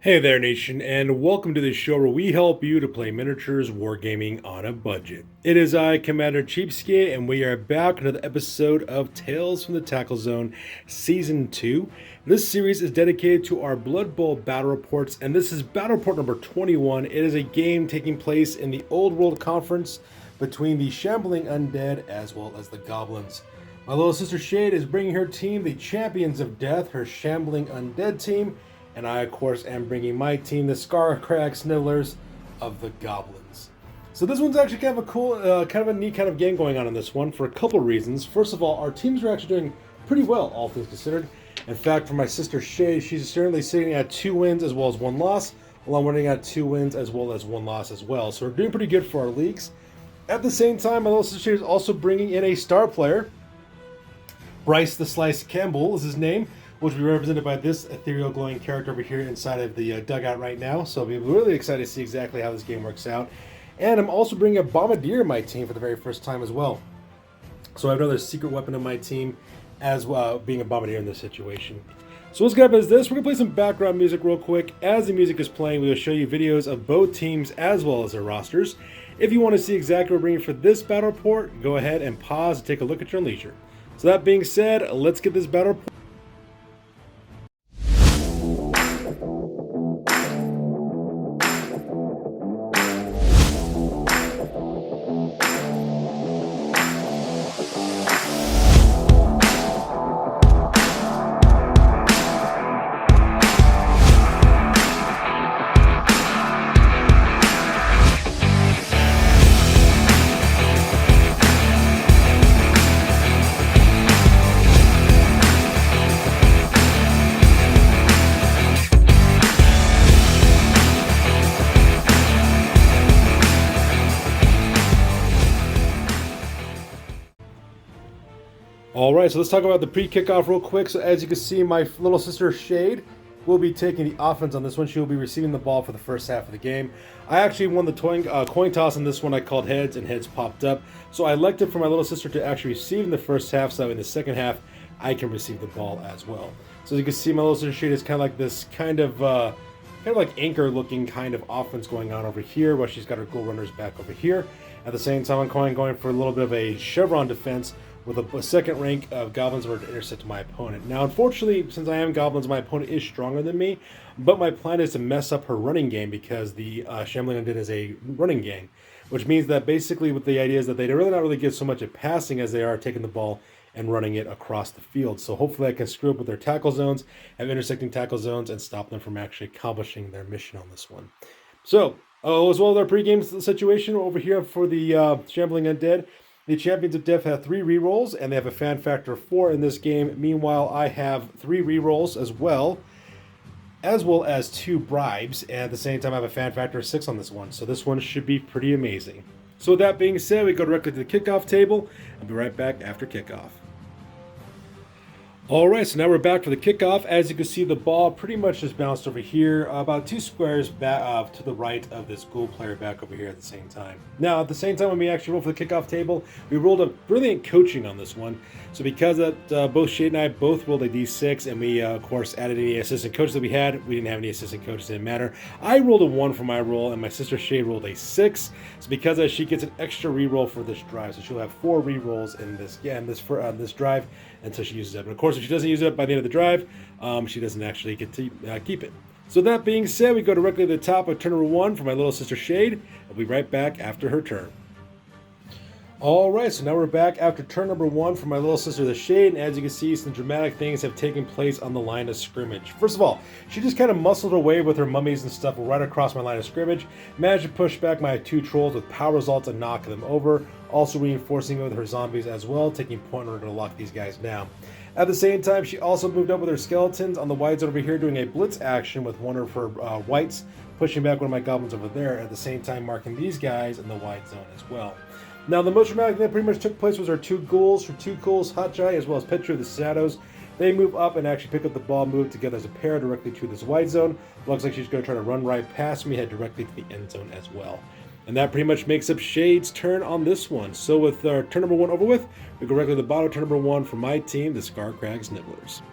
Hey there, Nation, and welcome to the show where we help you to play miniatures wargaming on a budget. It is I, Commander Cheapskate, and we are back with another episode of Tales from the Tackle Zone Season 2. This series is dedicated to our Blood Bowl battle reports, and this is battle report number 21. It is a game taking place in the Old World Conference between the Shambling Undead as well as the Goblins. My little sister Shade is bringing her team, the Champions of Death, her Shambling Undead team, and I, of course, am bringing my team, the Scarcrag Snivellers of the Goblins. So this one's actually kind of a cool, kind of a neat kind of game going on in this one for a couple of reasons. First of all, our teams are actually doing pretty well, all things considered. In fact, for my sister Shay, she's currently sitting at 2 wins as well as 1 loss, while I'm running at 2 wins as well as 1 loss as well. So we're doing pretty good for our leagues. At the same time, my little sister is also bringing in a star player. Bryce the Slice Campbell is his name, which will be represented by this ethereal glowing character over here inside of the dugout right now. So I'll be really excited to see exactly how this game works out. And I'm also bringing a Bombardier in my team for the very first time as well. So I have another secret weapon in my team as well, being a Bombardier in this situation. So what's going to happen is this. We're going to play some background music real quick. As the music is playing, we will show you videos of both teams as well as their rosters. If you want to see exactly what we're bringing for this battle report, go ahead and pause and take a look at your leisure. So that being said, let's get this battle report. Alright, so let's talk about the pre-kickoff real quick. So as you can see, my little sister Shade will be taking the offense on this one. She will be receiving the ball for the first half of the game. I actually won the coin toss in this one. I called heads and heads popped up. So I elected for my little sister to actually receive in the first half, so in the second half I can receive the ball as well. So as you can see, my little sister Shade is kind of like this kind of like anchor looking kind of offense going on over here, while she's got her goal runners back over here. At the same time, I'm going for a little bit of a chevron defense with a second rank of Goblins in order to intercept my opponent. Now, unfortunately, since I am Goblins, my opponent is stronger than me, but my plan is to mess up her running game because the Shambling Undead is a running gang, which means that basically what the idea is that they're really not really give so much at passing as they are taking the ball and running it across the field. So hopefully I can screw up with their tackle zones, have intersecting tackle zones, and stop them from actually accomplishing their mission on this one. So, as well as our pregame situation over here for the Shambling Undead, the Champions of Death have 3 rerolls, and they have a fan factor of 4 in this game. Meanwhile, I have 3 rerolls as well as 2 bribes, and at the same time I have a fan factor of 6 on this one. So this one should be pretty amazing. So with that being said, we go directly to the kickoff table. I'll be right back after kickoff. Alright, so now we're back for the kickoff. As you can see, the ball pretty much just bounced over here, about 2 squares back to the right of this ghoul player back over here at the same time. Now, at the same time when we actually rolled for the kickoff table, we rolled a brilliant coaching on this one. So because that, both Shade and I both rolled a d6, and we, of course, added any assistant coaches that we had. We didn't have any assistant coaches, it didn't matter. I rolled a 1 for my roll, and my sister Shade rolled a 6. So because of that, she gets an extra reroll for this drive. So she'll have 4 rerolls in this, this drive until she uses it. And of course, if she doesn't use it by the end of the drive, she doesn't actually get to keep it. So that being said, we go directly to the top of turn number 1 for my little sister Shade. I'll be right back after her turn. Alright, so now we're back after turn number 1 for my little sister the Shade, and as you can see, some dramatic things have taken place on the line of scrimmage. First of all, she just kind of muscled her way with her mummies and stuff right across my line of scrimmage, managed to push back my 2 trolls with power results and knock them over, also reinforcing it with her zombies as well, taking point in order to lock these guys down. At the same time, she also moved up with her skeletons on the wide zone over here, doing a blitz action with one of her whites, pushing back one of my goblins over there, at the same time marking these guys in the wide zone as well. Now, the most dramatic thing that pretty much took place was our 2 ghouls, Hotjai, as well as Petru of the Shadows. They move up and actually pick up the ball, move together as a pair directly to this wide zone. Looks like she's going to try to run right past me, head directly to the end zone as well. And that pretty much makes up Shade's turn on this one. So with turn number 1 over with, we go directly to the bottom of turn number 1 for my team, the Scarcrag Snivellers.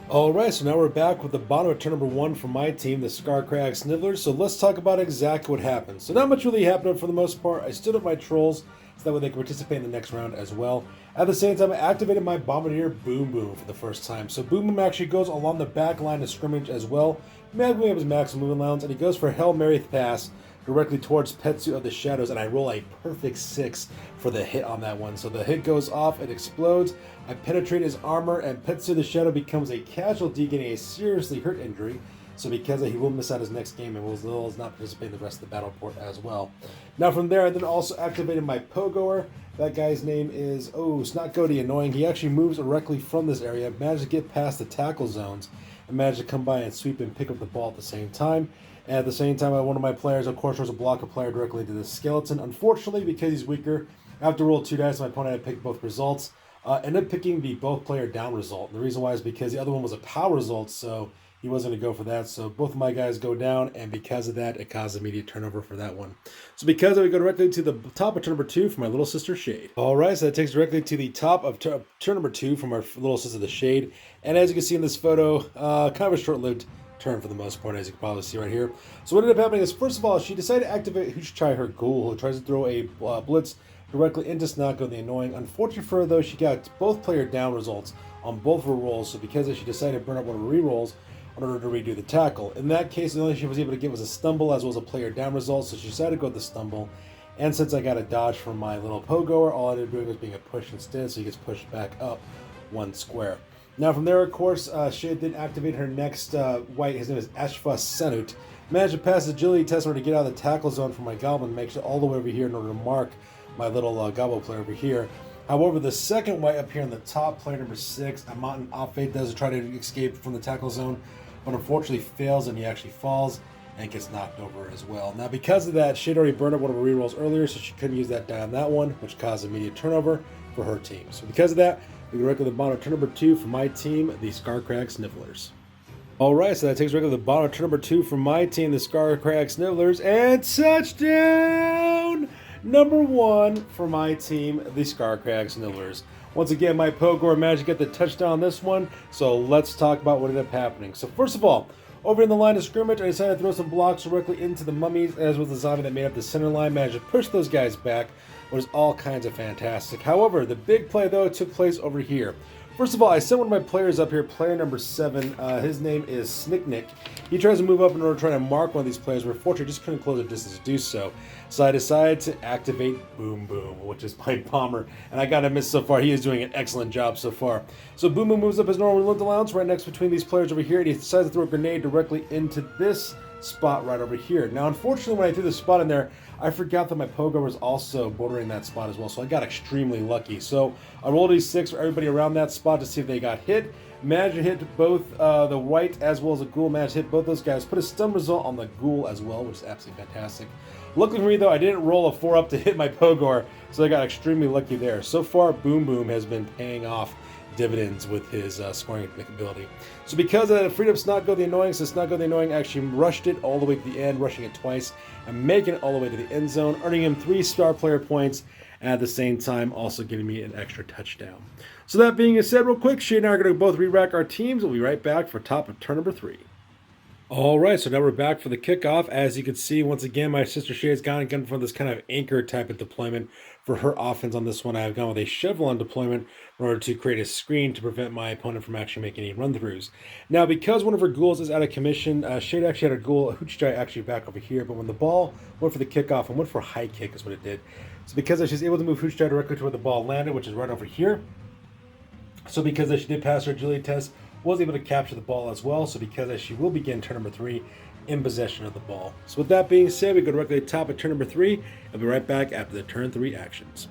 Alright, so now we're back with the bottom of turn number 1 for my team, the Scarcrag Snivellers. So let's talk about exactly what happened. So not much really happened for the most part. I stood up my trolls so that way they could participate in the next round as well. At the same time, I activated my Bombardier Boom Boom for the first time. So Boom Boom actually goes along the back line of scrimmage as well. Moving up his maximum movement allowance, and he goes for Hail Mary pass directly towards Petsu of the Shadows, and I roll a perfect 6 for the hit on that one. So the hit goes off, it explodes, I penetrate his armor, and Petsu the Shadow becomes a casualty, getting a seriously hurt injury. So because of that, he will miss out his next game and will not participate in the rest of the battle report as well. Now from there, I then also activated my Pogoer. That guy's name is, Snot Goaty Annoying. He actually moves directly from this area, managed to get past the tackle zones, and managed to come by and sweep and pick up the ball at the same time. And at the same time, one of my players, of course, was a block a player directly into the skeleton. Unfortunately, because he's weaker, I have to roll 2 dice. My opponent had to pick both results. Ended up picking the both player down result. The reason why is because the other one was a power result, so he wasn't going to go for that. So both of my guys go down, and because of that, it caused immediate turnover for that one. So because of it, we go directly to the top of turn number 2 for my little sister Shade. All right, so that takes directly to the top of turn number 2 from our little sister the Shade. And as you can see in this photo, kind of a short-lived turn for the most part, as you can probably see right here. So what ended up happening is, first of all, she decided to activate who should try her ghoul, who tries to throw a blitz directly into Snotgo the Annoying. Unfortunately for her, though, she got both player down results on both of her rolls, so because of that, she decided to burn up one of her rerolls in order to redo the tackle. In that case, the only thing she was able to get was a stumble as well as a player down result, so she decided to go with the stumble. And since I got a dodge from my little Pogoer, all I ended up doing was being a push instead, so he gets pushed back up 1 square. Now from there, of course, Shade did activate her next white. His name is Ashfa Senut. Managed to pass the agility test in order to get out of the tackle zone for my Goblin, makes it all the way over here in order to mark my little Goblin player over here. However, the second white up here on the top, player number 6, Amonton Offate, does try to escape from the tackle zone, but unfortunately fails, and he actually falls and gets knocked over as well. Now because of that, Shade already burned up one of her rerolls earlier, so she couldn't use that die on that one, which caused immediate turnover for her team. So because of that, we go right to the bottom of turn number 2 for my team, the Scarcrag Snivellers. Alright, so that takes right to the bottom of turn number 2 for my team, the Scarcrag Snivellers, and touchdown number 1 for my team, the Scarcrag Snivellers. Once again, my Pogoer managed to get the touchdown on this one, so let's talk about what ended up happening. So first of all, over in the line of scrimmage, I decided to throw some blocks directly into the mummies, as was the zombie that made up the center line. Managed to push those guys back, which is all kinds of fantastic. However, the big play, though, took place over here. First of all, I sent one of my players up here, player number 7. His name is Snicknick. He tries to move up in order to try to mark one of these players, but unfortunately just couldn't close a distance to do so. So I decided to activate Boom Boom, which is my bomber. And I got to miss so far. He is doing an excellent job so far. So Boom Boom moves up his normal movement allowance right next between these players over here, and he decides to throw a grenade directly into this spot right over here. Now, unfortunately, when I threw the spot in there, I forgot that my Pogo was also bordering that spot as well, so I got extremely lucky. So I rolled a 6 for everybody around that spot to see if they got hit. Managed to hit both the white as well as the ghoul. Managed to hit both those guys. Put a stun result on the ghoul as well, which is absolutely fantastic. Luckily for me, though, I didn't roll a 4 up to hit my Pogoer, so I got extremely lucky there. So far, Boom Boom has been paying off dividends with his scoring ability. So because of that, freed up Snotgo the Annoying, so Snotgo the Annoying actually rushed it all the way to the end, rushing it twice, and making it all the way to the end zone, earning him 3 star player points, and at the same time also giving me an extra touchdown. So that being said, real quick, Shade and I are going to both re-rack our teams. We'll be right back for top of turn number 3. Alright, so now we're back for the kickoff. As you can see, once again, my sister Shade's gone for this kind of anchor type of deployment for her offense on this one. I've gone with a shovel on deployment in order to create a screen to prevent my opponent from actually making any run-throughs. Now, because one of her ghouls is out of commission, Shade actually had a ghoul, Hoochjai, actually back over here, but when the ball went for the kickoff and went for a high kick is what it did. So because she's able to move Hoochjai directly to where the ball landed, which is right over here. So because she did pass her agility test, was able to capture the ball as well. So because she will begin turn number 3 in possession of the ball. So with that being said, we go directly to the top of turn number 3. I'll be right back after the turn 3 actions.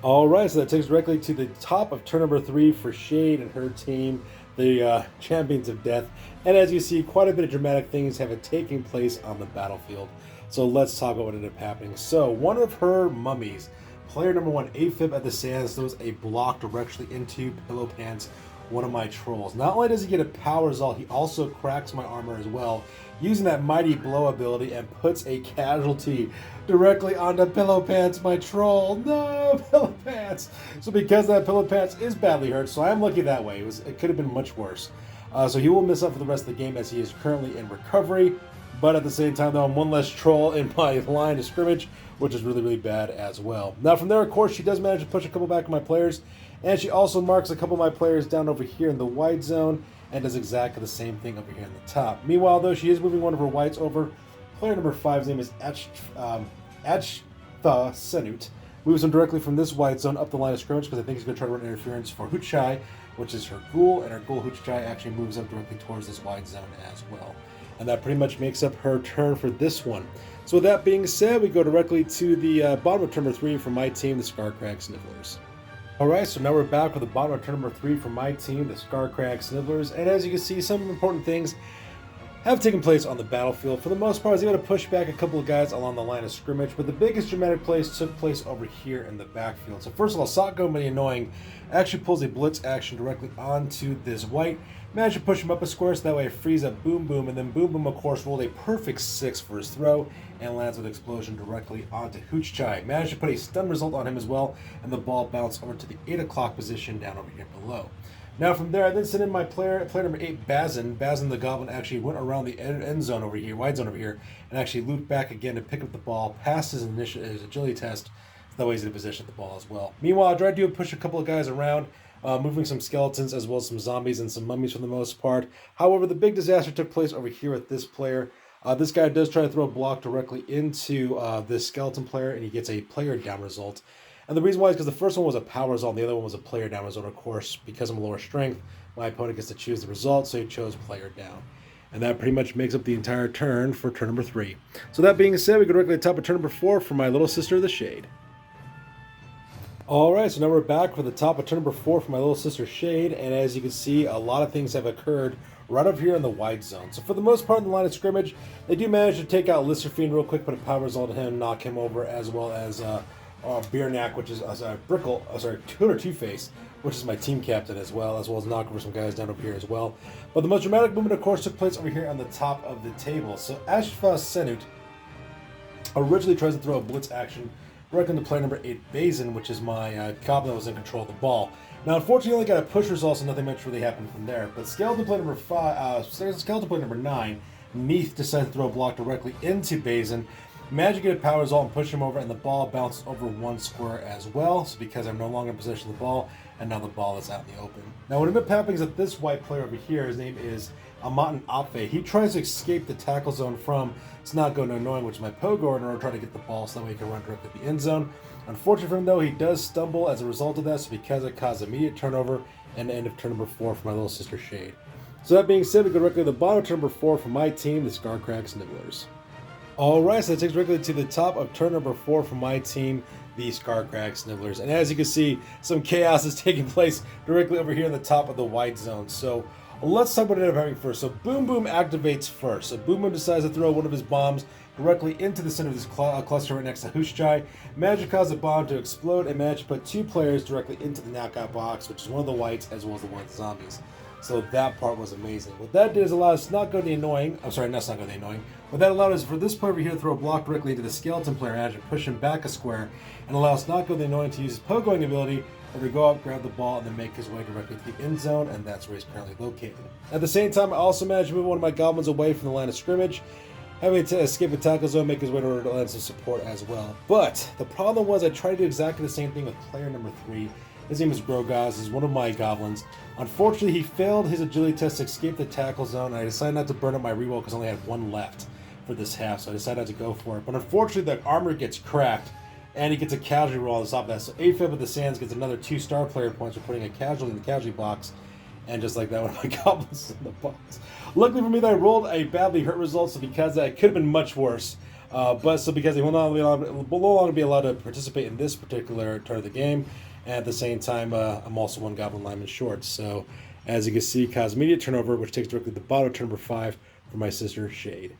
Alright, so that takes directly to the top of turn number 3 for Shade and her team, the Champions of Death. And as you see, quite a bit of dramatic things have taken place on the battlefield. So let's talk about what ended up happening. So one of her mummies, player number 1, Aphib at the Sands, throws a block directly into Pillow Pants, one of my trolls. Not only does he get a power result, he also cracks my armor as well, using that Mighty Blow ability, and puts a casualty directly onto Pillow Pants, my troll. No, Pillow Pants! So because that, Pillow Pants is badly hurt, so I'm lucky that way. It could have been much worse. So he will miss out for the rest of the game as he is currently in recovery. But at the same time, though, I'm one less troll in my line of scrimmage, which is really, really bad as well. Now, from there, of course, she does manage to push a couple back of my players, and she also marks a couple of my players down over here in the white zone, and does exactly the same thing over here in the top. Meanwhile, though, she is moving one of her whites over. Player number 5's name is Ajtha Senut. Moves him directly from this white zone up the line of scrimmage because I think he's going to try to run interference for Huchai, which is her ghoul, and her ghoul Huchai actually moves up directly towards this wide zone as well. And that pretty much makes up her turn for this one. So with that being said, we go directly to the bottom of turn number 3 for my team, the Scarcrag Snivellers. Alright, so now we're back with the bottom of turn number 3 for my team, the Scarcrag Snivellers. And as you can see, some important things have taken place on the battlefield. For the most part, I was able to push back a couple of guys along the line of scrimmage, but the biggest dramatic plays took place over here in the backfield. So first of all, Satgo the Annoying actually pulls a blitz action directly onto this white. Managed to push him up a square so that way it frees up Boom Boom, and then Boom Boom, of course, rolled a perfect 6 for his throw and lands with explosion directly onto Huchai. Managed to put a stun result on him as well, and the ball bounced over to the 8 o'clock position down over here below. Now from there, I then sent in my player number 8, Bazin. Bazin the Goblin actually went around the end zone over here, wide zone over here, and actually looped back again to pick up the ball, passed his agility test, so that way he's in a position at the ball as well. Meanwhile, I tried to push a couple of guys around, moving some skeletons as well as some zombies and some mummies for the most part. However, the big disaster took place over here with this player. This guy does try to throw a block directly into this skeleton player, and he gets a player down result. And the reason why is because the first one was a power result, and the other one was a player down result. Of course, because I'm lower strength, my opponent gets to choose the result, so he chose player down. And that pretty much makes up the entire turn for turn number 3. So that being said, we go directly to the top of turn number 4 for my little sister, the Shade. Alright, so now we're back for the top of turn number 4 for my little sister Shade, and as you can see, a lot of things have occurred right up here in the wide zone. So for the most part in the line of scrimmage, they do manage to take out Lister Fiend real quick, put a power result on him, knock him over, as well as Beernack, which is Two-Face, which is my team captain as well as knock over some guys down over here as well. But the most dramatic movement, of course, took place over here on the top of the table. So Ajtha Senut originally tries to throw a blitz action directly into player number 8, Bazin, which is my goblin that was in control of the ball. Now, unfortunately, only got a push result, so nothing much really happened from there. But skeleton player number 9, Neath, decided to throw a block directly into Bazin. Managed to get a power result and push him over, and the ball bounced over one square as well. So because I'm no longer in possession of the ball, and now the ball is out in the open. Now, what ended up happening is that this white player over here, his name is Amatan Apfe. He tries to escape the tackle zone from Snotgo No Annoying, which is my Pogo, in order to try to get the ball so that way he can run directly to the end zone. Unfortunately for him, though, he does stumble as a result of that, so because it caused immediate turnover and the end of turn number 4 for my little sister Shade. So that being said, we go directly to the bottom of turn number 4 for my team, the Scarcrag Snivellers. Alright, so that takes directly to the top of turn number 4 for my team, the Scarcrag Snivellers. And as you can see, some chaos is taking place directly over here in the top of the white zone. So let's talk about what ended up happening first. So Boom Boom activates first. So Boom Boom decides to throw one of his bombs directly into the center of this cluster right next to Huchai. Managed to cause the bomb to explode and managed to put 2 players directly into the knockout box, which is one of the whites as well as the white zombies. So that part was amazing. What that did is allow Snotgo the Annoying, I'm sorry, not Snotgo the Annoying, what that allowed is for this player over here to throw a block directly into the skeleton player and actually push him back a square, and allow Snotgo the Annoying to use his pogoing ability to go up, grab the ball, and then make his way directly to the end zone, and that's where he's currently located. At the same time, I also managed to move one of my goblins away from the line of scrimmage, having to escape a tackle zone, make his way to land some support as well. But the problem was I tried to do exactly the same thing with player number 3. His name is Grogaz. He's one of my goblins. Unfortunately, he failed his agility test to escape the tackle zone, and I decided not to burn up my reroll because I only had 1 left for this half, so I decided not to go for it. But unfortunately, the armor gets cracked, and he gets a casualty roll on the top of that. So Aphib of the Sands gets another 2 star player points for putting a casualty in the casualty box, and just like that, one of my goblins in the box. Luckily for me, that I rolled a badly hurt result, so because that could have been much worse. Because he will no longer be allowed to participate in this particular turn of the game. And at the same time, I'm also 1 goblin lineman short. So, as you can see, cause immediate turnover, which takes directly to the bottom of turn number 5 for my sister Shade.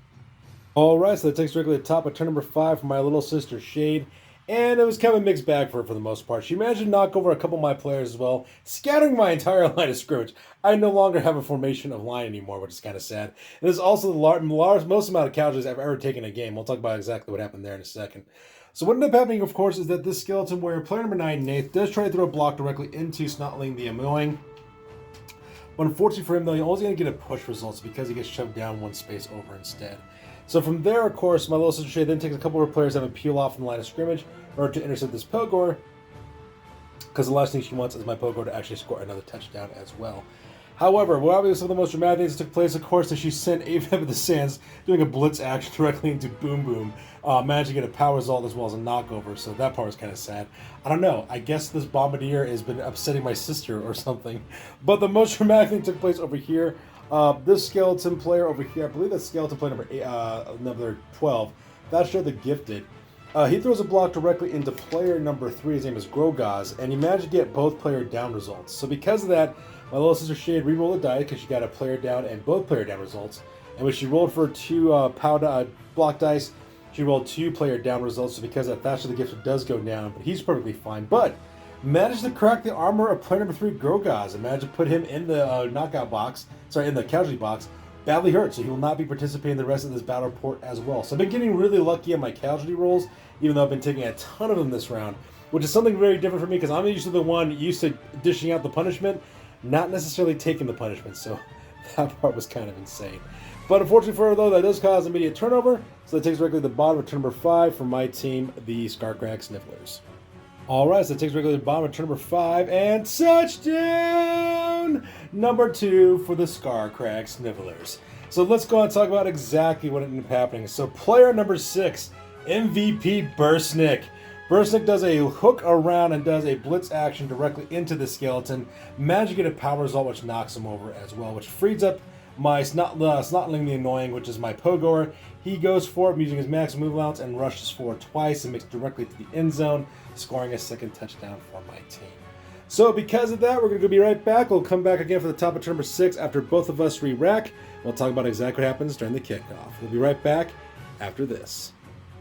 Alright, so that takes directly to the top of turn number 5 for my little sister Shade. And it was kind of a mixed bag for her for the most part. She managed to knock over a couple of my players as well, scattering my entire line of scrimmage. I no longer have a formation of line anymore, which is kind of sad. And this is also the most amount of casualties I've ever taken in a game. We'll talk about exactly what happened there in a second. So what ended up happening, of course, is that this skeleton warrior, player number 9, Nath, does try to throw a block directly into Snotling the Annoying. But unfortunately for him, though, he's only going to get a push results because he gets shoved down one space over instead. So from there, of course, my little sister Shay then takes a couple of players that have a peel off in the line of scrimmage in order to intercept this Pogor, because the last thing she wants is my Pogor to actually score another touchdown as well. However, what obviously some of the most dramatic things that took place, of course, is she sent Aveb of the Sands doing a blitz action directly into Boom Boom, managing to get a power result as well as a knockover, so that part was kind of sad. I don't know, I guess this Bombardier has been upsetting my sister or something. But the most dramatic thing took place over here. This skeleton player over here, I believe that's skeleton player number 12, that's sure the Gifted. He throws a block directly into player number 3, his name is Grogaz, and he managed to get both player down results. So because of that, my little sister Shade re-rolled a die because she got a player down and both player down results. And when she rolled for 2 block dice, she rolled 2 player down results. So because of that, Thatcher the Gifted does go down, but he's perfectly fine. But managed to crack the armor of player number 3, Grogaz, and managed to put him in the knockout box, in the casualty box, badly hurt. So he will not be participating in the rest of this battle report as well. So I've been getting really lucky on my casualty rolls, even though I've been taking a ton of them this round, which is something very different for me because I'm usually the one used to dishing out the punishment, not necessarily taking the punishment, so that part was kind of insane. But unfortunately for her, though, that does cause immediate turnover, so that takes directly to the bottom of turn number 5 for my team, the Scarcrag Snivellers. Alright, so that takes directly to the bottom of turn number 5, and touchdown number 2 for the Scarcrag Snivellers. So let's go and talk about exactly what ended up happening. So player number 6, MVP Burstnik. Burstnik does a hook around and does a blitz action directly into the skeleton. Managed to get a power result which knocks him over as well, which frees up my Snotling the Annoying, which is my Pogor. He goes for it using his max move allowance and rushes forward twice and makes directly to the end zone, scoring a second touchdown for my team. So because of that, we're going to be right back. We'll come back again for the top of turn number 6 after both of us re-rack. We'll talk about exactly what happens during the kickoff. We'll be right back after this.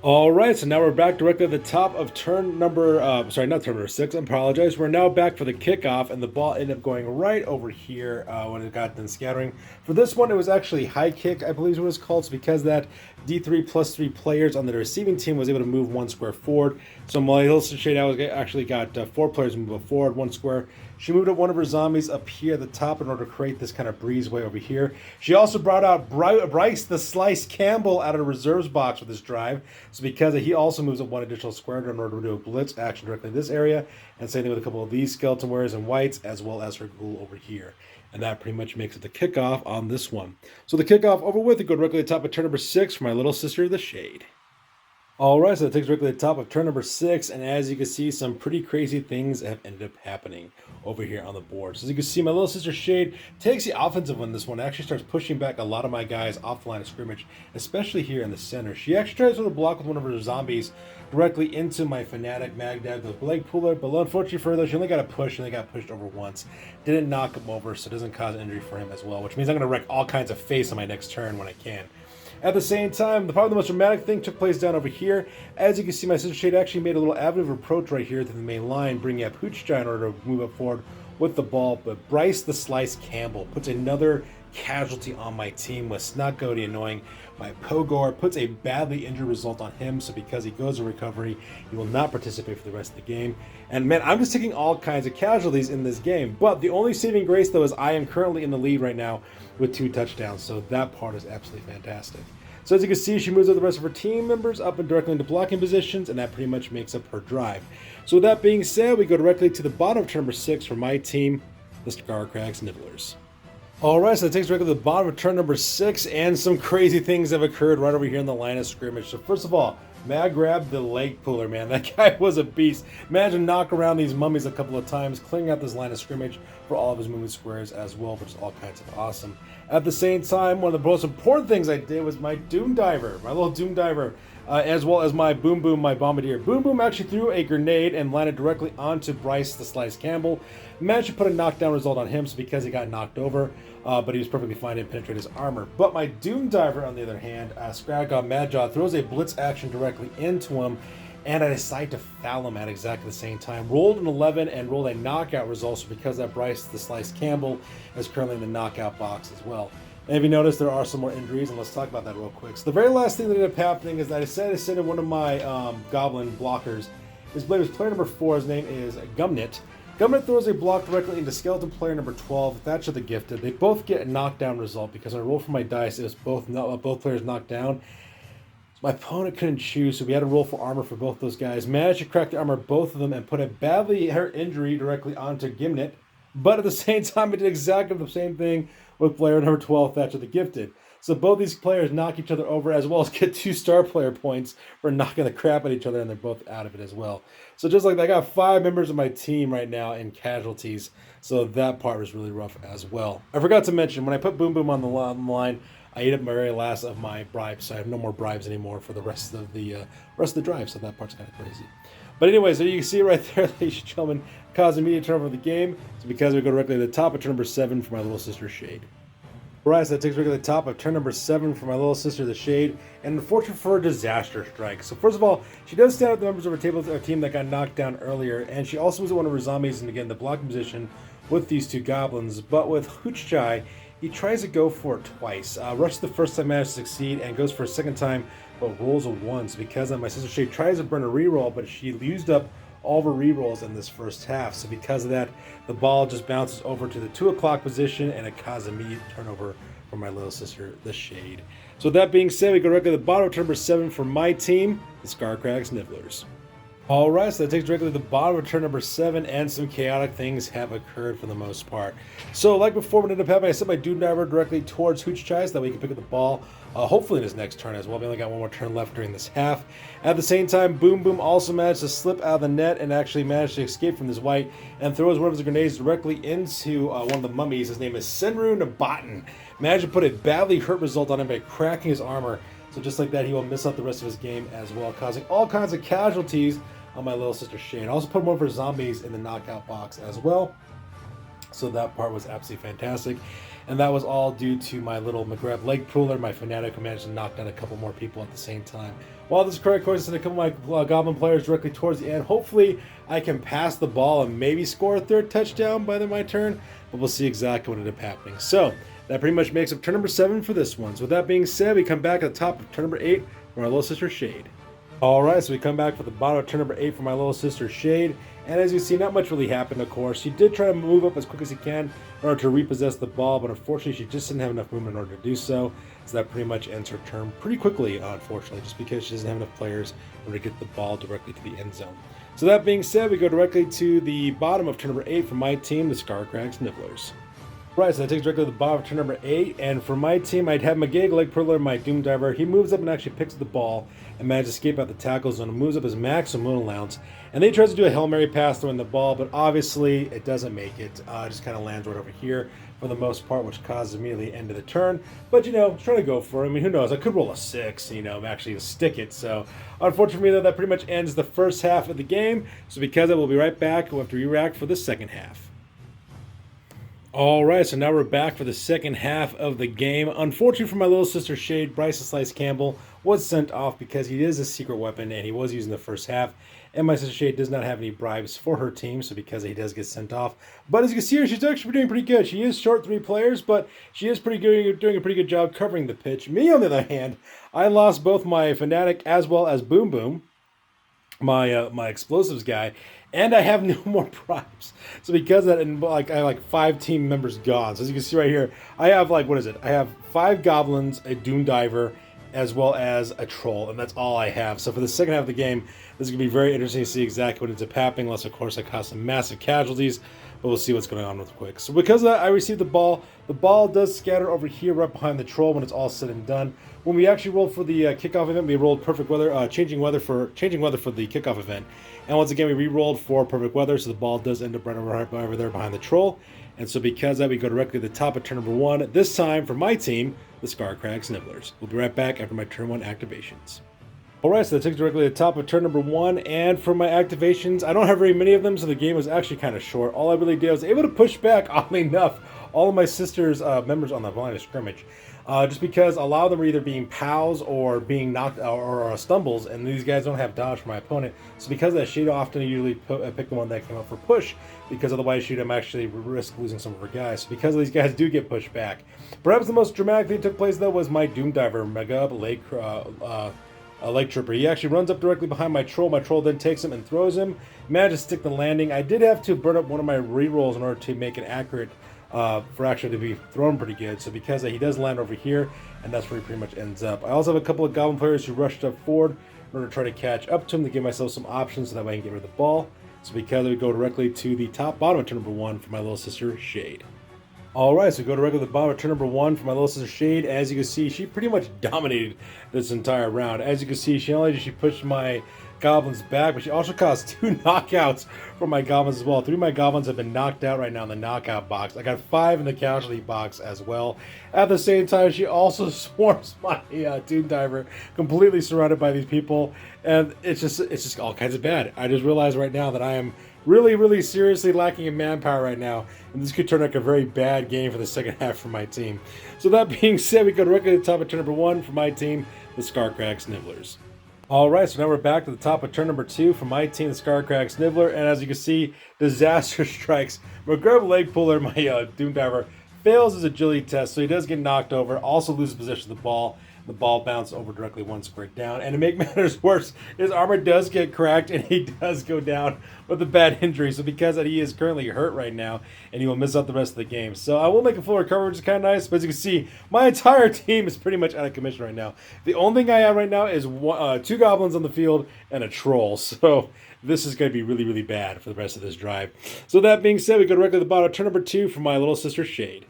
Alright, so now we're back directly at the top of turn number, not turn number 6, I apologize. We're now back for the kickoff, and the ball ended up going right over here when it got done scattering. For this one, it was actually high kick, I believe is what it was called, so because that D3 plus 3 players on the receiving team was able to move 1 square forward. So my little shade actually got 4 players move forward 1 square. She moved up one of her zombies up here at the top in order to create this kind of breezeway over here. She also brought out Bryce the Slice Campbell out of the reserves box with this drive. So because he also moves up 1 additional square in order to do a blitz action directly in this area. And same thing with a couple of these skeleton warriors and whites as well as her ghoul over here. And that pretty much makes it the kickoff on this one. So the kickoff over with, we go directly to the top of turn number 6 for my little sister, the Shade. Alright, so that takes directly to the top of turn number 6, and as you can see, some pretty crazy things have ended up happening over here on the board. So as you can see, my little sister Shade takes the offensive on this one, actually starts pushing back a lot of my guys off the line of scrimmage, especially here in the center. She actually tries to block with one of her zombies directly into my Fanatic Magdad, the leg puller, but unfortunately for her, though, she only got a push, and they got pushed over once. Didn't knock him over, so it doesn't cause injury for him as well, which means I'm going to wreck all kinds of face on my next turn when I can. At the same time, probably the most dramatic thing took place down over here. As you can see, my sister Shade actually made a little avenue of approach right here to the main line, bringing up Hoochja in order to move up forward with the ball. But Bryce the Slice Campbell puts another casualty on my team with Snotgo the Annoying. My Pogor puts a badly injured result on him, so because he goes to recovery, he will not participate for the rest of the game. And man, I'm just taking all kinds of casualties in this game. But the only saving grace, though, is I am currently in the lead right now with 2 touchdowns, so that part is absolutely fantastic. So as you can see, she moves up the rest of her team members up and directly into blocking positions, and that pretty much makes up her drive. So with that being said, we go directly to the bottom of turn number 6 for my team, the Scarcrag Snivellers. Alright, so that takes us right to the bottom of turn number 6, and some crazy things have occurred right over here in the line of scrimmage. So first of all, may I grab the leg puller, man. That guy was a beast. Imagine knock around these mummies a couple of times, clearing out this line of scrimmage for all of his movement squares as well, which is all kinds of awesome. At the same time, one of the most important things I did was my Doom Diver, my little Doom Diver, as well as my Boom Boom, my Bombardier. Boom Boom actually threw a grenade and landed directly onto Bryce the Slice Campbell. Managed to put a knockdown result on him, so because he got knocked over, but he was perfectly fine and penetrated his armor. But my Doom Diver, on the other hand, Scarcrag Madjaw, throws a blitz action directly into him, and I decide to foul him at exactly the same time. Rolled an 11 and rolled a knockout result, so because that Bryce the Slice Campbell is currently in the knockout box as well. And if you notice, there are some more injuries, and let's talk about that real quick. So the very last thing that ended up happening is that I decided to send in one of my Goblin blockers. His blade was player number 4, his name is Gumnit. Government throws a block directly into skeleton player number 12, Thatcher the Gifted. They both get a knockdown result because when I rolled for my dice, it was both players knocked down. My opponent couldn't choose, so we had to roll for armor for both those guys. Managed to crack the armor both of them and put a badly hurt injury directly onto Gimnet. But at the same time, it did exactly the same thing with player number 12, Thatcher the Gifted. So both these players knock each other over as well as get 2 star player points for knocking the crap at each other, and they're both out of it as well. So just like that, I got 5 members of my team right now in casualties. So that part was really rough as well. I forgot to mention, when I put Boom Boom on the line, I ate up my very last of my bribes, so I have no more bribes anymore for the rest of the drive. So that part's kind of crazy. But anyways, there you can see right there, ladies and gentlemen, cause immediate turnover of the game. So because we go directly to the top of turn number 7 for my little sister Shade. Alright, so that takes me to the top of turn number 7 for my little sister the Shade, and unfortunately for a disaster strike. So first of all, she does stand up the members of her team that got knocked down earlier, and she also was one of her zombies in again the blocking position with these 2 goblins. But with Hoochchai, he tries to go for it twice. Rush the first time, managed to succeed, and goes for a second time, but rolls a 1. So because of my sister Shade tries to burn a reroll, but she used up all of her rerolls in this first half. So because of that, the ball just bounces over to the 2 o'clock position, and it causes immediate turnover for my little sister, the Shade. So with that being said, we go directly to the bottom of turn number 7 for my team, the Scarcrag Snivellers. Alright, so that takes directly to the bottom of turn number 7, and some chaotic things have occurred for the most part. So, like before, what ended up happening, I set my Doom Diver directly towards Hoochchai so that we can pick up the ball, hopefully in his next turn as well. We only got 1 more turn left during this half. At the same time, Boom Boom also managed to slip out of the net and actually managed to escape from this white and throws one of his grenades directly into one of the mummies. His name is Senru Nabotan. Managed to put a badly hurt result on him by cracking his armor. So just like that, he will miss out the rest of his game as well, causing all kinds of casualties on my little sister Shane. I also put more for zombies in the knockout box as well. So that part was absolutely fantastic. And that was all due to my little McGrath leg puller, my fanatic who managed to knock down a couple more people at the same time. While this is correct course, send a couple of my goblin players directly towards the end. Hopefully I can pass the ball and maybe score a 3rd touchdown by my turn, but we'll see exactly what ended up happening. So that pretty much makes up turn number 7 for this one. So with that being said, we come back at the top of turn number 8 for our little sister Shade. Alright, so we come back for the bottom of turn number 8 for my little sister Shade. And as you see, not much really happened, of course. She did try to move up as quick as she can in order to repossess the ball, but unfortunately she just didn't have enough movement in order to do so. So that pretty much ends her turn pretty quickly, unfortunately, just because she doesn't have enough players in order to get the ball directly to the end zone. So that being said, we go directly to the bottom of turn number 8 for my team, the Scarcrag Snivellers. Right, so that takes directly to the bottom of turn number 8, and for my team, I'd have my Gig Leg Perler, my Doom Diver. He moves up and actually picks the ball and manages to escape out the tackle zone and moves up his maximum allowance. And then he tries to do a Hail Mary pass throwing the ball, but obviously it doesn't make it. It just kind of lands right over here for the most part, which causes immediately end of the turn. But, you know, trying to go for it. I mean, who knows? I could roll a 6, you know, actually stick it. So, unfortunately, though, that pretty much ends the first half of the game. So because of it, we'll be right back. We'll have to react for the second half. Alright, so now we're back for the second half of the game. Unfortunately for my little sister Shade, Bryson Slice Campbell was sent off because he is a secret weapon and he was using the first half. And my sister Shade does not have any bribes for her team, so because he does get sent off. But as you can see here, she's actually doing pretty good. She is short 3 players, but she is pretty good, doing a pretty good job covering the pitch. Me, on the other hand, I lost both my Fanatic as well as Boom Boom, my explosives guy, and I have no more bribes. So because of that, and like I have like 5 team members gone. So as you can see right here, I have like, what is it? I have 5 goblins, a Doom Diver, as well as a troll, and that's all I have. So for the second half of the game, this is going to be very interesting to see exactly what ends up happening, unless of course I cause some massive casualties, but we'll see what's going on real quick. So because of that, I received the ball. The ball does scatter over here right behind the troll when it's all said and done. When we actually rolled for the kickoff event, we rolled perfect weather, changing weather for the kickoff event. And once again, we re-rolled for perfect weather, so the ball does end up right over there behind the troll. And so because of that, we go directly to the top of turn number 1, this time for my team, the Scarcrag Snivellers. We'll be right back after my turn 1 activations. Alright, so that takes directly to the top of turn number 1, and for my activations, I don't have very many of them, so the game was actually kind of short. All I really did was able to push back, oddly enough, all of my sister's members on the line of scrimmage. Just because a lot of them are either being pals or being knocked or stumbles, and these guys don't have dodge for my opponent. So because of that, she'd often usually pick the one that came up for push, because otherwise she'd actually risk losing some of her guys. So because of these guys do get pushed back. Perhaps the most dramatic thing that took place though was my Doom Diver Mega Lake Leg Trooper. He actually runs up directly behind my Troll. My Troll then takes him and throws him. Manages to stick the landing. I did have to burn up one of my rerolls in order to make it accurate for actually to be thrown pretty good. So because he does land over here, and that's where he pretty much ends up. I also have a couple of Goblin players who rushed up forward in order to try to catch up to him to give myself some options so that way I can get rid of the ball. So because we go directly to the bottom of turn number 1 for my little sister Shade. Alright, so we go directly to the bottom of turn number 1 for my little sister Shade. As you can see, she pretty much dominated this entire round. As you can see, she only pushed my Goblins back, but she also caused 2 knockouts from my Goblins as well. 3 of my Goblins have been knocked out right now in the knockout box. I got 5 in the casualty box as well. At the same time, she also swarms my Doom Diver, completely surrounded by these people, and it's just all kinds of bad. I just realized right now that I am really seriously lacking in manpower right now, and this could turn out like a very bad game for the second half for my team. So that being said, we go directly to the top of turn number 1 for my team, the Scarcrag Snivellers. Alright, so now we're back to the top of turn number 2 for my team, the Scarcrag Sniveller, and as you can see, disaster strikes. My grab leg puller, my Doom Diver, fails his agility test, so he does get knocked over, also loses possession of the ball. The ball bounced over directly 1 square down, and to make matters worse, his armor does get cracked, and he does go down with a bad injury. So because he is currently hurt right now, and he will miss out the rest of the game. So I will make a full recovery, which is kind of nice, but as you can see, my entire team is pretty much out of commission right now. The only thing I have right now is 2 Goblins on the field and a Troll, so this is going to be really bad for the rest of this drive. So that being said, we go directly to the bottom of turn number 2 for my little sister Shade.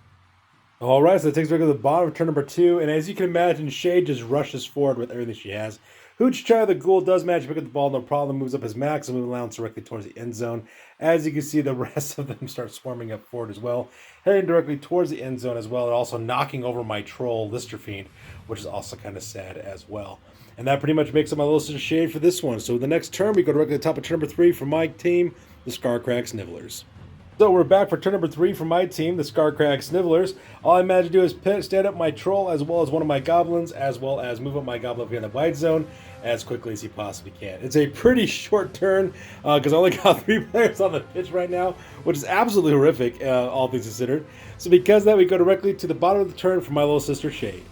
Alright, so it takes me to the bottom of turn number 2, and as you can imagine, Shade just rushes forward with everything she has. Hooch Child the Ghoul does manage to pick up the ball, no problem, moves up his max and moves allowance directly towards the end zone. As you can see, the rest of them start swarming up forward as well, heading directly towards the end zone as well, and also knocking over my Troll, Lister Fiend, which is also kind of sad as well. And that pretty much makes up my little sister Shade for this one. So the next turn, we go directly to the top of turn number 3 for my team, the Scarcrag Snivellers. So we're back for turn number 3 for my team, the Scarcrag Snivellers. All I managed to do is stand up my Troll as well as one of my Goblins, as well as move up my Goblin up here in the wide zone as quickly as he possibly can. It's a pretty short turn because I only got 3 players on the pitch right now, which is absolutely horrific, all things considered. So because of that, we go directly to the bottom of the turn for my little sister Shade.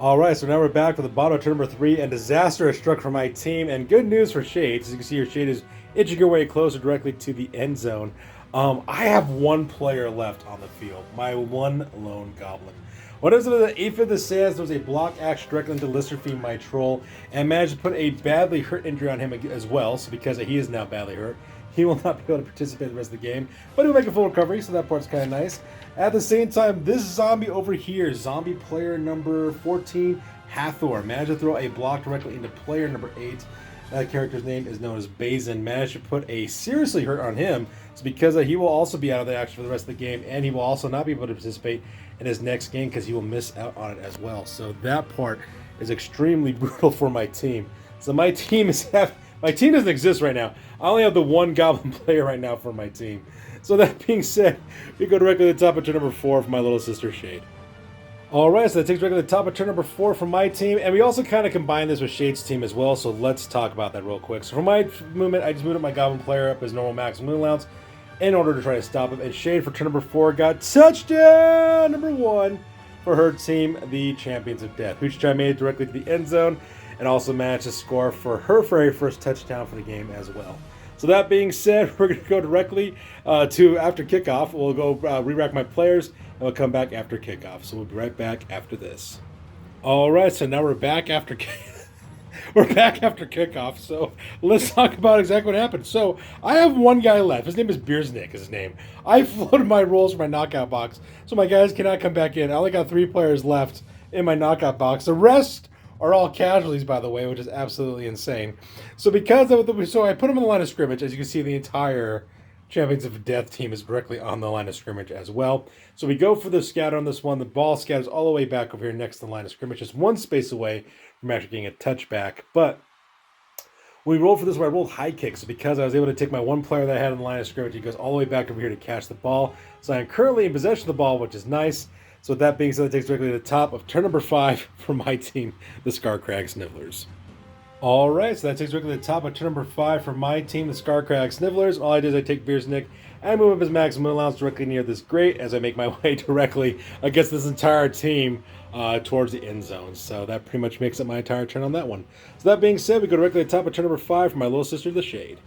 Alright, so now we're back to the bottom of turn number 3, and disaster has struck for my team, and good news for Shade. As you can see, your Shade is inching her way closer directly to the end zone. I have 1 player left on the field, my one lone Goblin. What is it? The 8th of the sands, there was a block action directly into Lister Fiend, my Troll, and managed to put a badly hurt injury on him as well, so because he is now badly hurt, he will not be able to participate in the rest of the game, but he'll make a full recovery, so that part's kind of nice. At the same time, this zombie over here, zombie player number 14, Hathor, managed to throw a block directly into player number 8. That character's name is known as Bazin. Managed to put a seriously hurt on him. It's because he will also be out of the action for the rest of the game, and he will also not be able to participate in his next game because he will miss out on it as well. So that part is extremely brutal for my team. So my team my team doesn't exist right now. I only have the 1 Goblin player right now for my team. So that being said, we go directly to the top of turn number 4 for my little sister Shade. Alright, so that takes me to the top of turn number 4 for my team, and we also kind of combine this with Shade's team as well, so let's talk about that real quick. So for my movement, I just moved up my Goblin player up his normal maximum movement allowance in order to try to stop him, and Shade for turn number 4 got touchdown number 1 for her team, the Champions of Death. Hoochie made it directly to the end zone, and also managed to score for her very first touchdown for the game as well. So that being said, we're going to go directly to after kickoff. We'll go re-rack my players, and we'll come back after kickoff. So we'll be right back after this. All right, so now we're back after kickoff. So let's talk about exactly what happened. So I have 1 guy left. His name is Beersnick. Is his name. I floated my rolls for my knockout box, so my guys cannot come back in. I only got 3 players left in my knockout box. The rest are all casualties, by the way, which is absolutely insane. So because of I put them in the line of scrimmage. As you can see, the entire Champions of Death team is directly on the line of scrimmage as well. So we go for the scatter on this one. The ball scatters all the way back over here next to the line of scrimmage, just 1 space away from actually getting a touchback. But when we rolled for this one, I rolled high kicks. So because I was able to take my 1 player that I had in the line of scrimmage, he goes all the way back over here to catch the ball. So I'm currently in possession of the ball, which is nice. So with that being said, that takes directly to the top of turn number 5 for my team, the Scarcrag Snivellers. Alright, so that takes a look at the top of turn number 5 for my team, the Scarcrag Snivellers. All I do is I take Beersnick and I move up his maximum allowance directly near this grate as I make my way directly against this entire team towards the end zone. So that pretty much makes up my entire turn on that one. So that being said, we go directly to the top of turn number 5 for my little sister, the Shade.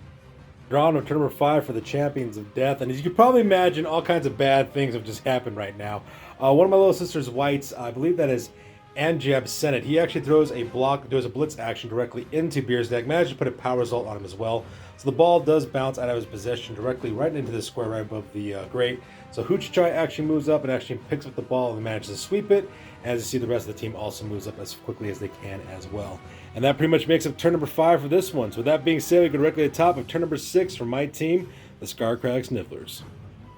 Drawn on turn number 5 for the Champions of Death. And as you can probably imagine, all kinds of bad things have just happened right now. One of my little sister's whites, I believe that is Anjab Senate. He actually throws a blitz action directly into Beer's deck. Managed to put a power result on him as well. So the ball does bounce out of his possession directly right into the square right above the grate. So Hoochchai actually moves up and actually picks up the ball and manages to sweep it. As you see, the rest of the team also moves up as quickly as they can as well. And that pretty much makes up turn number 5 for this one. So with that being said, we go directly to the top of turn number 6 for my team, the Scarcrag Snivellers.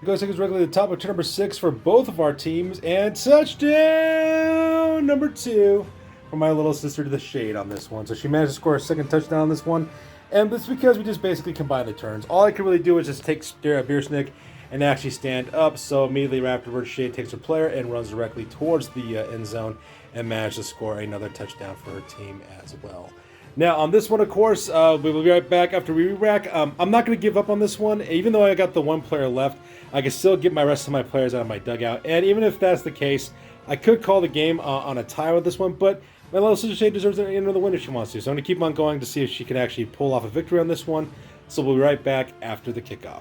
It goes directly to the top of turn number 6 for both of our teams, and touchdown number 2 for my little sister to the Shade on this one. So she managed to score a second touchdown on this one, and that's because we just basically combined the turns. All I could really do is just take Beersnick and actually stand up. So immediately right afterwards, Shade takes her player and runs directly towards the end zone and managed to score another touchdown for her team as well. Now, on this one, of course, we will be right back after we re-rack. I'm not going to give up on this one. Even though I got the one player left, I can still get my rest of my players out of my dugout. And even if that's the case, I could call the game on a tie with this one, but my little sister Shade deserves another win if she wants to. So I'm going to keep on going to see if she can actually pull off a victory on this one. So we'll be right back after the kickoff.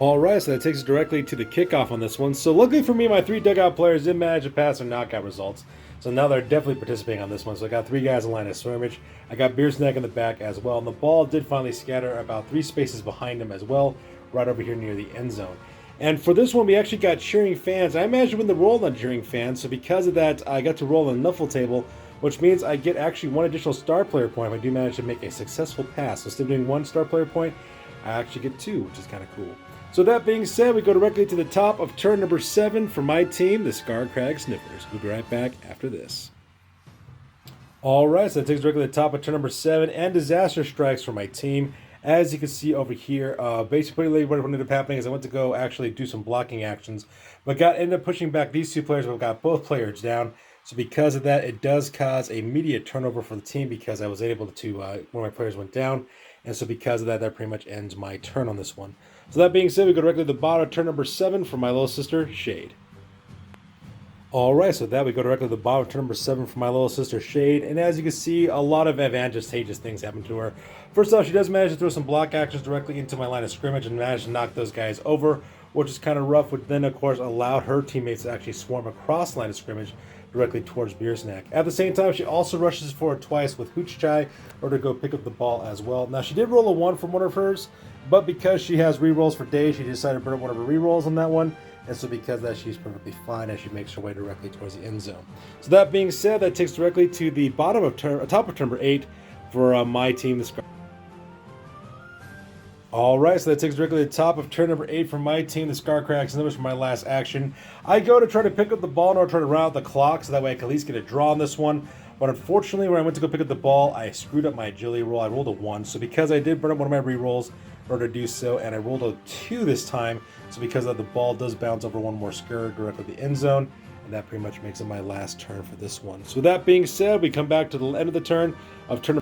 Alright, so that takes us directly to the kickoff on this one. So luckily for me, my 3 dugout players did manage to pass their knockout results. So now they're definitely participating on this one. So I got 3 guys in line of scrimmage. I got Beersneck in the back as well. And the ball did finally scatter about 3 spaces behind him as well, right over here near the end zone. And for this one, we actually got cheering fans. I managed to win the roll on cheering fans. So because of that, I got to roll on the Nuffle table, which means I get actually 1 additional star player point if I do manage to make a successful pass. So instead of doing 1 star player point, I actually get 2, which is kind of cool. So that being said, we go directly to the top of turn number 7 for my team, the Scarcrag Snivellers. We'll be right back after this. Alright, so that takes us directly to the top of turn number 7 and disaster strikes for my team. As you can see over here, basically what ended up happening is I went to go actually do some blocking actions, but ended up pushing back these 2 players, but got both players down. So because of that, it does cause immediate turnover for the team because I was able to, one of my players went down. And so because of that, that pretty much ends my turn on this one. So that being said, we go directly to the bottom of turn number 7 for my little sister, Shade. Alright, so that we go directly to the bottom of turn number 7 for my little sister, Shade. And as you can see, a lot of advantageous things happen to her. First off, she does manage to throw some block actions directly into my line of scrimmage and manage to knock those guys over, which is kind of rough, which then, of course, allowed her teammates to actually swarm across the line of scrimmage directly towards Beersnack. At the same time, she also rushes forward twice with Hoochchai in order to go pick up the ball as well. Now, she did roll a 1 from one of hers, but because she has rerolls for days, she decided to burn up one of her rerolls on that one. And so because of that, she's perfectly fine as she makes her way directly towards the end zone. So that being said, that takes directly to the top of turn number 8 for my team, the Alright, so that takes directly to the top of turn number 8 for my team, the Scarcrag Snivellers, for my last action. I go to try to pick up the ball in order to try to run out the clock so that way I can at least get a draw on this one. But unfortunately, when I went to go pick up the ball, I screwed up my agility roll. I rolled a 1. So because I did burn up one of my rerolls in order to do so, and I rolled a 2 this time, so because of that, the ball does bounce over one more square directly to the end zone. And that pretty much makes it my last turn for this one. So with that being said, we come back to the end of the turn of turn.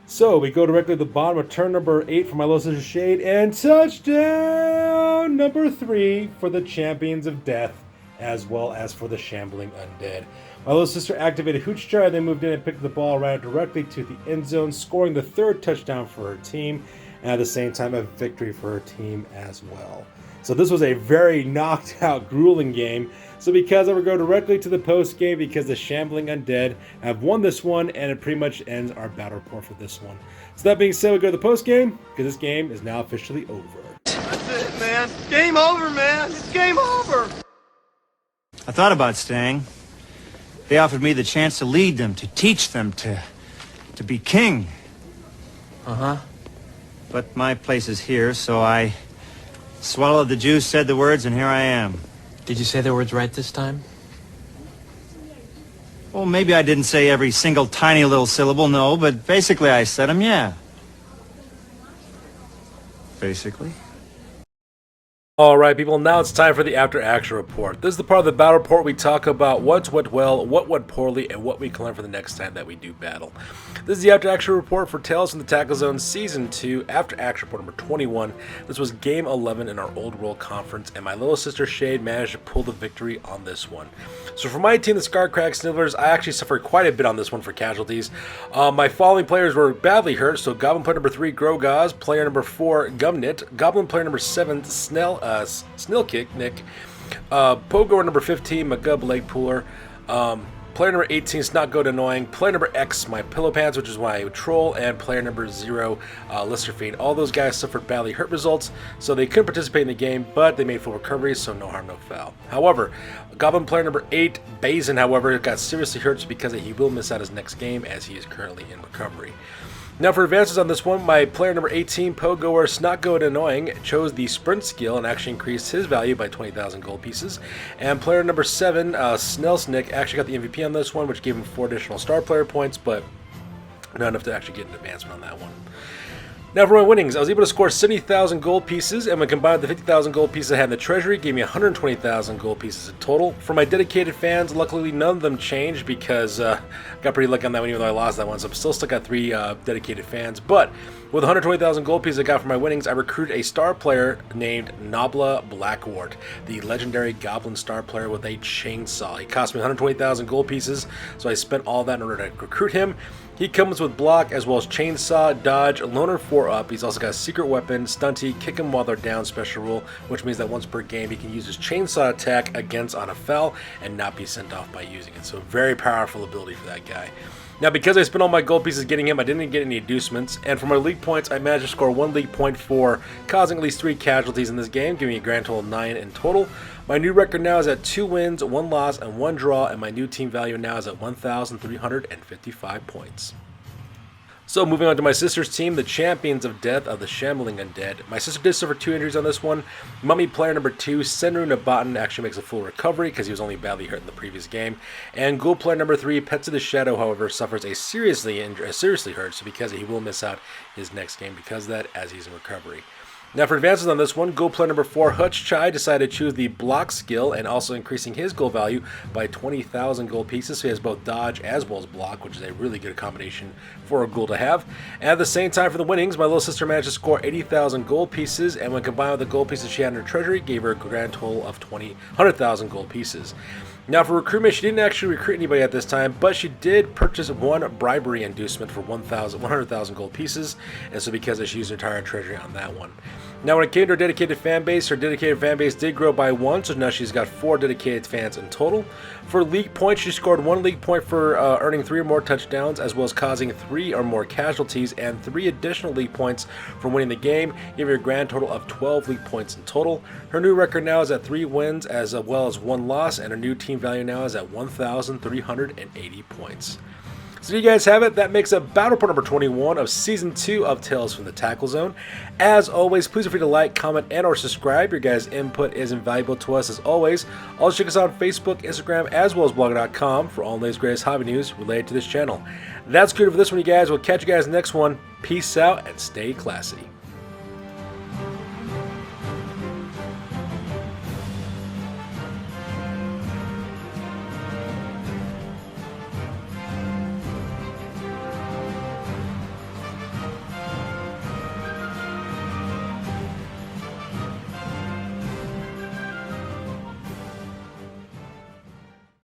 So we go directly to the bottom of turn number 8 for my little sister Shade, and touchdown number 3 for the Champions of Death, as well as for the Shambling Undead. My little sister activated Hoochchai, then moved in and picked the ball right directly to the end zone, scoring the 3rd touchdown for her team, and at the same time a victory for her team as well. So this was a very knocked out, grueling game. So because I will go directly to the post game because the Shambling Undead have won this one, and it pretty much ends our battle report for this one. So that being said, we go to the post game because this game is now officially over. That's it, man. Game over, man. It's game over. I thought about staying. They offered me the chance to lead them, to teach them, to be king. Uh-huh. But my place is here, so I swallowed the juice, said the words, and here I am. Did you say the words right this time? Well, maybe I didn't say every single tiny little syllable, no, but basically I said them, yeah. Basically. Alright people, now it's time for the After Action Report. This is the part of the battle report we talk about what went well, what went poorly, and what we can learn for the next time that we do battle. This is the After Action Report for Tales from the Tackle Zone Season 2, After Action Report number 21. This was Game 11 in our Old World Conference, and my little sister Shade managed to pull the victory on this one. So for my team, the Scarcrag Snivellers, I actually suffered quite a bit on this one for casualties. My following players were badly hurt, so Goblin player number 3, Grogaz, player number 4, Gumnit, Goblin player number 7, Snillkick, Nick, Pogo number 15, Magub Leg Pooler, player number 18, Snotgoat Annoying, player number X, my Pillow Pants, which is my Troll, and player number 0, Listerfiend. All those guys suffered badly hurt results, so they couldn't participate in the game, but they made full recoveries, so no harm, no foul. However, Goblin player number 8, Bazin, however, got seriously hurt because he will miss out his next game as he is currently in recovery. Now for advances on this one, my player number 18, Pogoer Snotgoat Annoying, chose the sprint skill and actually increased his value by 20,000 gold pieces. And player number 7, Snellsnick, actually got the MVP on this one, which gave him 4 additional star player points, but not enough to actually get an advancement on that one. Now for my winnings, I was able to score 70,000 gold pieces, and when combined with the 50,000 gold pieces I had in the treasury, gave me 120,000 gold pieces in total. For my dedicated fans, luckily none of them changed because I got pretty lucky on that one even though I lost that one, so I'm still stuck at 3 dedicated fans. But with 120,000 gold pieces I got for my winnings, I recruited a star player named Nobla Blackwart, the legendary Goblin star player with a chainsaw. He cost me 120,000 gold pieces, so I spent all that in order to recruit him. He comes with block as well as chainsaw, dodge, loner 4-up. He's also got a secret weapon, stunty, kick him while they're down special rule, which means that once per game he can use his chainsaw attack against on a fel and not be sent off by using it. So very powerful ability for that guy. Now because I spent all my gold pieces getting him, I didn't get any inducements, and for my league points I managed to score 1 league point for causing at least 3 casualties in this game, giving me a grand total of 9 in total. My new record now is at 2 wins, 1 loss, and 1 draw, and my new team value now is at 1,355 points. So moving on to my sister's team, the Champions of Death of the Shambling Undead. My sister did suffer 2 injuries on this one. Mummy player number 2, Senru Nabotan, actually makes a full recovery because he was only badly hurt in the previous game. And Ghoul player number 3, Pets of the Shadow, however, suffers a seriously hurt, so because he will miss out his next game because of that as he's in recovery. Now for advances on this one, gold player number 4, Hutch Chai, decided to choose the block skill and also increasing his gold value by 20,000 gold pieces, so he has both dodge as well as block, which is a really good combination for a ghoul to have. And at the same time for the winnings, my little sister managed to score 80,000 gold pieces, and when combined with the gold pieces she had in her treasury, gave her a grand total of 100,000 gold pieces. Now for recruitment, she didn't actually recruit anybody at this time, but she did purchase 1 bribery inducement for 100,000 gold pieces, and so because she used her entire treasury on that one. Now when it came to her dedicated fan base did grow by 1, so now she's got 4 dedicated fans in total. For league points, she scored 1 league point for earning 3 or more touchdowns, as well as causing 3 or more casualties, and 3 additional league points for winning the game, giving her a grand total of 12 league points in total. Her new record now is at 3 wins as well as 1 loss, and her new team value now is at 1,380 points. So you guys have it. That makes up battle report number 21 of Season 2 of Tales from the Tackle Zone. As always, please feel free to like, comment, and or subscribe. Your guys' input is invaluable to us as always. Also check us out on Facebook, Instagram, as well as blogger.com for all the latest greatest hobby news related to this channel. That's good for this one, you guys. We'll catch you guys in the next one. Peace out and stay classy.